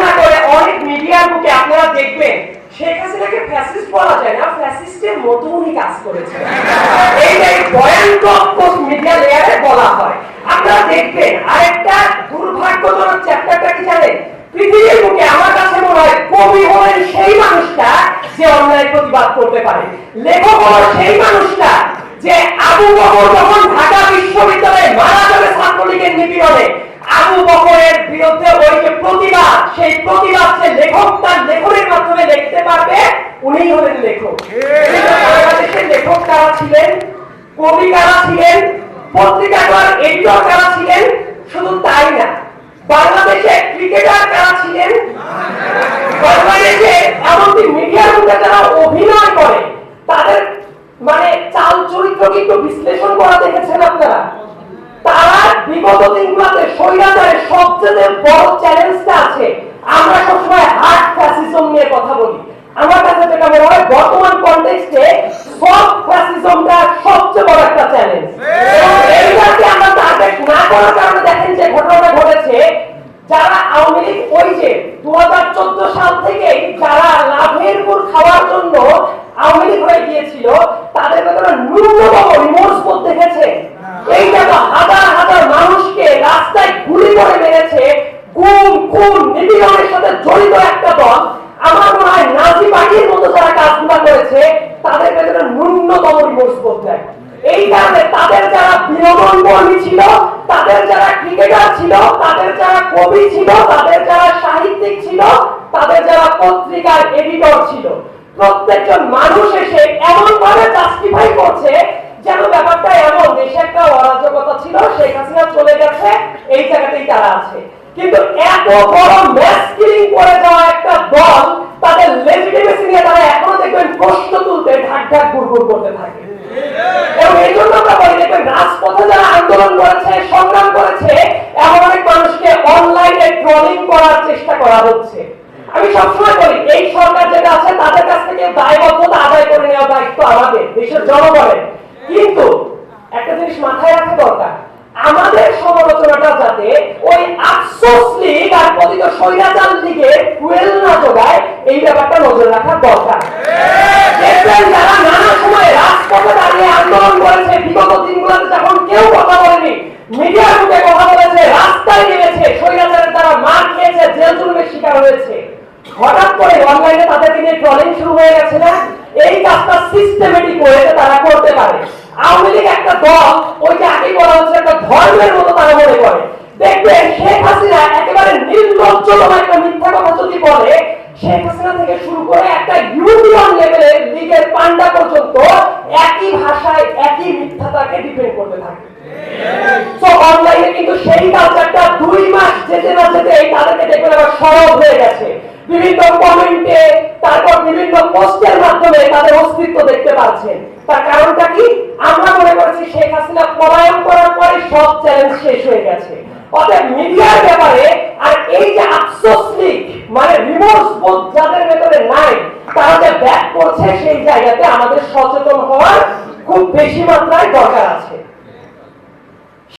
না করে অনেক মিডিয়ার বুকে আপনারা দেখবেন শেখ হাসিনাকে ফ্যাসিস্ট বলা যায় না, ফ্যাসিস্টের মতো উনি কাজ করেছেন, এইটাই ভয়ানক মিডিয়া লেয়ারে বলা হয়। আপনারা দেখবেন আরেকটা দুর্ভাগ্যজনক চ্যাপ্টারটা কি জানেন? পৃথিবীর বুকে আমার কাছে মনে হয় কবি হলেন সেই মানুষটা যে অন্যায়ের প্রতিবাদ করতে পারে, লেখক হলেন সেই মানুষটা যে আবু বকর যখন ঢাকা বিশ্ববিদ্যালয়ে মারা যাবে ছাত্রলীগের নিপীড়নে, আবু বকরের বিরুদ্ধে ওই যে প্রতিবাদ, সেই প্রতিবাদ যে লেখক তার লেখনের মাধ্যমে লিখতে পারবে, উনিই হলেন লেখক। বাংলাদেশের লেখক কারা ছিলেন, কবি কারা ছিলেন, পত্রিকার এডিটর কারা ছিলেন, শুধু তাই না, বাংলাদেশে ক্রিকেটার কারা ছিলেন, বাংলাদেশে এমনকি মিডিয়ার মধ্যে যারা অভিনয় করে তাদের মানে চাল চরিত্র কিন্তু বিশ্লেষণ করা দেখেছেন আপনারা। তারা বিগত দিনগুলোতে স্বৈরাচারের সবচেয়ে বড় চ্যালেঞ্জটা আছে, আমরা সবসময় হার্ড ফ্যাসিজম নিয়ে কথা বলি। আমার কাছে যেটা মনে হয় বর্তমান কনটেক্সটে সফট ফ্যাসিজমটা সবচেয়ে বড় একটা চ্যালেঞ্জ, এবং এইটাকে আমরা টার্গেট না করার কারণে দেখেন যে ঘটনাটা ঘটেছে, যারা আওয়ামী লীগ ওই যে 2014 সাল থেকে যারা লাভের গুড় খাওয়ার জন্য আওয়ামী লীগ হয়ে গিয়েছিল, তাদের ভেতরে ন্যূনতম রিমোর্সবোধ দেখেছে। এইটা তো হাজার হাজার মানুষকে রাস্তায় গুলি করে মেরেছে, গুম খুন নিপীড়নের সাথে জড়িত একটা দল। আমার মনে হয় নাজি পার্টির মতো যারা কাজগুলো করেছে তাদের ভেতরে ন্যূনতম রিমোর্সবোধ নেই। এই কারণে তাদের যারা বিনোদন কর্মী ছিল, তাদের যারা ক্রিকেটার ছিল, তাদের যারা কবি ছিল, তাদের যারা সাহিত্যিক ছিল, তাদের যারা পত্রিকার এডিটর ছিল, প্রত্যেকজন মানুষ এসে এমন ভাবে জাস্টিফাই করছে যেন ব্যাপারটা এমন দেশে একটা অরাজকতা ছিল, শেখ হাসিনা চলে গেছে, এই জায়গাতেই তারা আছে। কিন্তু এত বড় ম্যাস কিলিং করে যাওয়া একটা দল, তাদের লেজিটিমেসি নিয়ে তারা এখনো দেখবেন প্রশ্ন তুলতে ঢাক ঢাক গুড়গুড় করতে থাকে। এবং এই জন্য আমরা বলি দেখবেন রাজপথে যারা আন্দোলন করেছে, সংগ্রাম করেছে, এমন অনেক মানুষকে অনলাইনে ট্রলিং করার চেষ্টা করা হচ্ছে। আমি সবসময় বলি এই সরকার যেটা আছে তাদের কাছ থেকে দায়বদ্ধতা আদায় করে নেওয়া দায়িত্ব আমাদের দেশের জনগণের, কিন্তু একটা জিনিস মাথায় রাখা দরকার, আমাদের সমালোচনাটা যাতে ওই আফসোস লীগ আর পতিত স্বৈরাচার লীগের ফুয়েল না যোগায়, এই ব্যাপারটা নজর রাখা দরকার। দেখবেন যারা নানা সময় রাজপথে দাঁড়িয়ে আন্দোলন করেছে, বিগত দিনগুলোতে যখন কেউ কথা বলেনি, মিডিয়ার মুখে কথা বলেছে, রাস্তায় নেমেছে, স্বৈরাচারের দ্বারা মার খেয়েছে, জেল জুলুমের শিকার হয়েছে, হঠাৎ করে অনলাইনে তাদেরকে নিয়ে ট্রলিং শুরু হয়ে গেছে না? এই কাজটা সিস্টেমেটিক ওয়েতে তারা করতে পারে। আওয়ামী লীগ একটা দল, ওই যে আগে বলা হচ্ছে একটা ধর্মের মতো তারা মনে করে। দেখবেন শেখ হাসিনা একেবারে নির্লজ্জতম একটা মিথ্যা কথা যদি বলে, শেখ হাসিনা থেকে শুরু করে একটা ইউনিয়ন লেভেলের লীগের পান্ডা পর্যন্ত একই ভাষায় একই মিথ্যাটাকে ডিফেন্ড করতে থাকে। সো অনলাইনে কিন্তু সেই কালচারটা 2 মাস যেতে না যেতে তাদেরকে দেখবেন আবার সরব হয়ে গেছে, বিভিন্ন কমেন্টে, তারপর বিভিন্ন পোস্টের মাধ্যমে তাদের অস্তিত্ব দেখতে পাচ্ছেন। তার কারণটা কি? আমরা মনে করছি শেখ হাসিনা পলায়ন করার পরে সব চ্যালেঞ্জ শেষ হয়ে গেছে। অতএব মিডিয়ার ব্যাপারে আর এই যে আফসোস লীগ মানে রিমোর্স বোধ যাদের ভেতরে নাই, তারা যে ব্যাক করছে, সেই জায়গাতে আমাদের সচেতন হওয়ার খুব বেশি মাত্রায় দরকার আছে।